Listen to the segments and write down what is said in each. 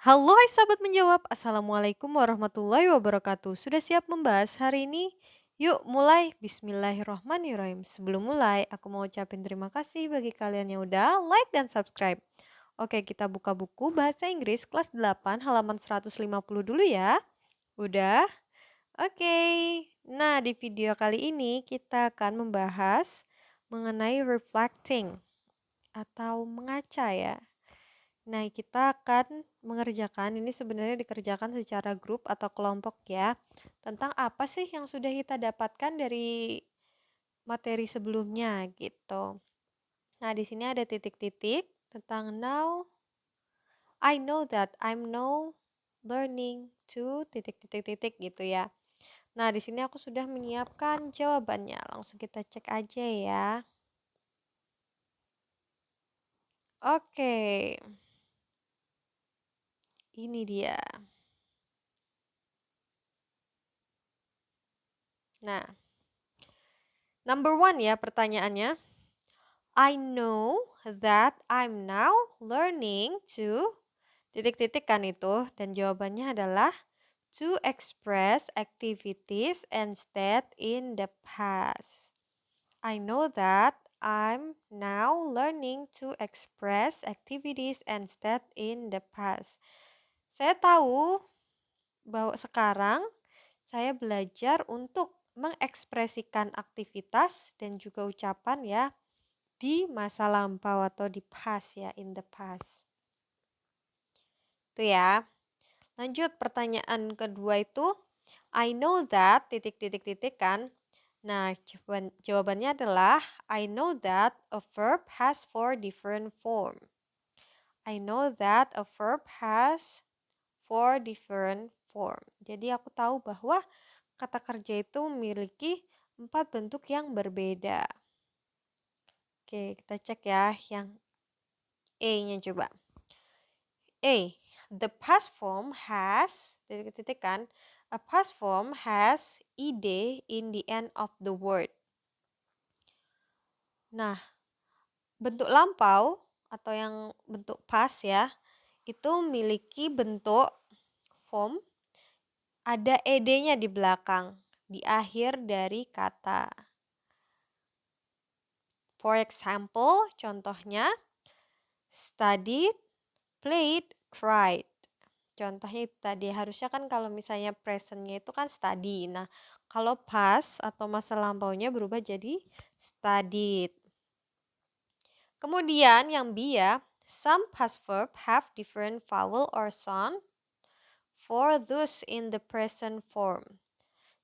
Halo hai sahabat menjawab, Assalamualaikum warahmatullahi wabarakatuh. Sudah siap membahas hari ini? Yuk mulai, Bismillahirrohmanirrohim. Sebelum mulai, aku mau ucapin terima kasih bagi kalian yang udah like dan subscribe. Oke, kita buka buku bahasa Inggris kelas 8 halaman 150 dulu ya. Udah? Oke. Nah, di video kali ini kita akan membahas mengenai reflecting atau mengaca ya. Nah, kita akan mengerjakan, ini sebenarnya dikerjakan secara grup atau kelompok ya, tentang apa sih yang sudah kita dapatkan dari materi sebelumnya gitu. Nah, di sini ada titik-titik tentang now, I know that I'm now learning to titik-titik-titik gitu ya. Nah, di sini aku sudah menyiapkan jawabannya, langsung kita cek aja ya. Oke, ini dia. Nah, number 1 ya pertanyaannya. I know that I'm now learning to titik-titik kan itu, dan jawabannya adalah to express activities and state in the past. I know that I'm now learning to express activities and state in the past. Saya tahu bahwa sekarang saya belajar untuk mengekspresikan aktivitas dan juga ucapan ya di masa lampau atau di past ya, in the past. Itu ya. Lanjut pertanyaan kedua itu, I know that titik-titik-titik kan. Nah, jawabannya adalah I know that a verb has 4 different form. I know that a verb has 4 different form. Jadi aku tahu bahwa kata kerja itu memiliki 4 bentuk yang berbeda. Oke, kita cek ya yang A-nya coba. A. The past form has titik-titik kan. A past form has ed in the end of the word. Nah, bentuk lampau atau yang bentuk past ya, itu memiliki bentuk form ada ed-nya di belakang, di akhir dari kata. For example, contohnya studied, played, cried. Contohnya itu tadi, harusnya kan kalau misalnya presentnya itu kan study. Nah, kalau past atau masa lampaunya berubah jadi studied. Kemudian yang B ya, some past verb have different vowel or sound for those in the present form.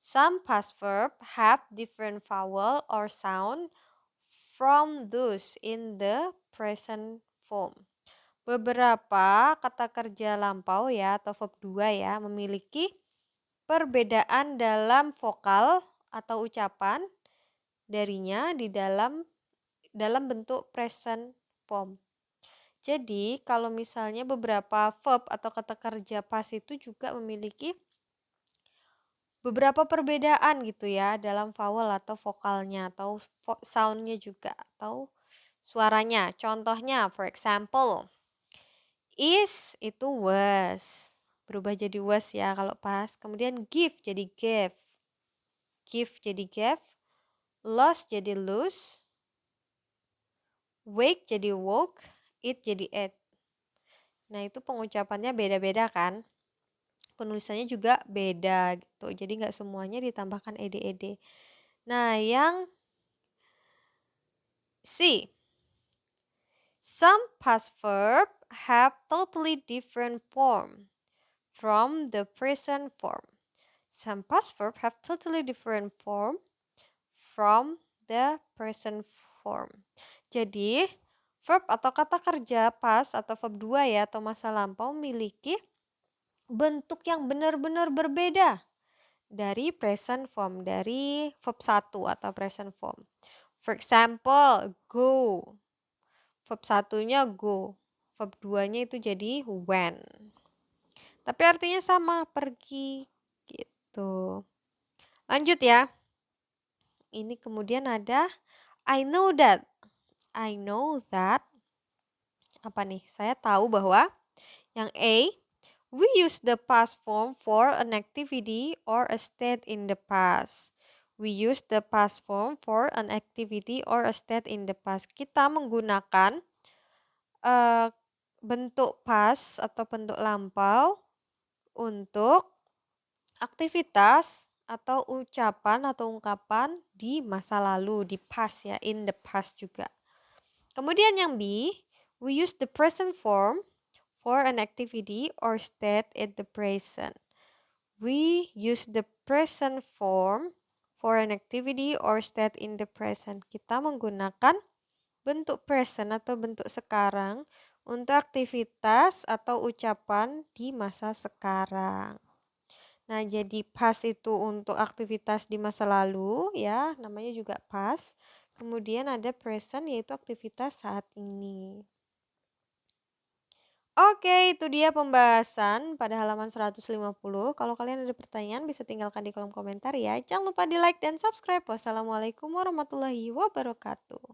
Some past verb have different vowel or sound from those in the present form. Beberapa kata kerja lampau ya atau verb 2 ya memiliki perbedaan dalam vokal atau ucapan darinya di dalam bentuk present form. Jadi, kalau misalnya beberapa verb atau kata kerja past itu juga memiliki beberapa perbedaan gitu ya dalam vowel atau vokalnya atau soundnya juga atau suaranya. Contohnya, for example, is itu was, berubah jadi was ya kalau pas. Kemudian give jadi gave, give jadi gave, lost jadi lose, wake jadi woke, eat jadi ate. Nah itu pengucapannya beda-beda kan. Penulisannya juga beda gitu. Jadi nggak semuanya ditambahkan ed-ed. Nah yang C. Some past verb have totally different form from the present form. Some past verb have totally different form from the present form. Jadi, verb atau kata kerja past atau verb 2 ya atau masa lampau memiliki bentuk yang benar-benar berbeda dari present form, dari verb 1 atau present form. For example, go. Verb 1-nya go. Verb 2-nya itu jadi went. Tapi artinya sama, pergi gitu. Lanjut ya. Ini kemudian ada I know that. I know that apa nih? Saya tahu bahwa yang A, We use the past form for an activity or a state in the past. We use the past form for an activity or a state in the past. Kita menggunakan bentuk past atau bentuk lampau untuk aktivitas atau ucapan atau ungkapan di masa lalu, di past ya, in the past juga. Kemudian yang B, we use the present form for an activity or state in the present. We use the present form for an activity or state in the present. Kita menggunakan bentuk present atau bentuk sekarang untuk aktivitas atau ucapan di masa sekarang. Nah, jadi past itu untuk aktivitas di masa lalu ya, namanya juga past. Kemudian ada present yaitu aktivitas saat ini. Oke, itu dia pembahasan pada halaman 150. Kalau kalian ada pertanyaan bisa tinggalkan di kolom komentar ya. Jangan lupa di like dan subscribe. Wassalamualaikum warahmatullahi wabarakatuh.